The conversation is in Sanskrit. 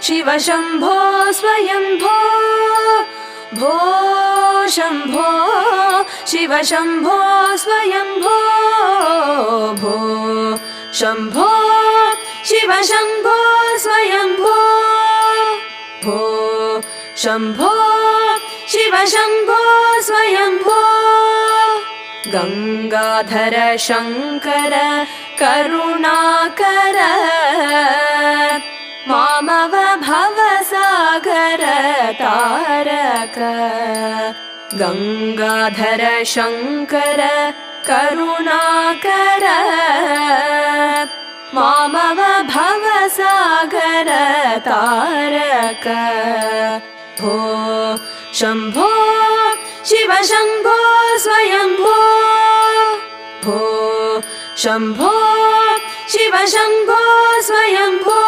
शिव शम्भो स्वयम्भो भो शम्भो शिव शम्भो स्वयम्भो भो शम्भो शिव शम्भो स्वयम्भो भो शम्भो शिव शम्भो स्वयम्भो गंगाधर शंकर करुणाकर मामव भवसागर तारक गंगाधर शंकर करुणाकर मामव भवसागर तारक भो शम्भो शिव शम्भो स्वयम्भो भो शम्भो शिव शम्भो स्वयम्भो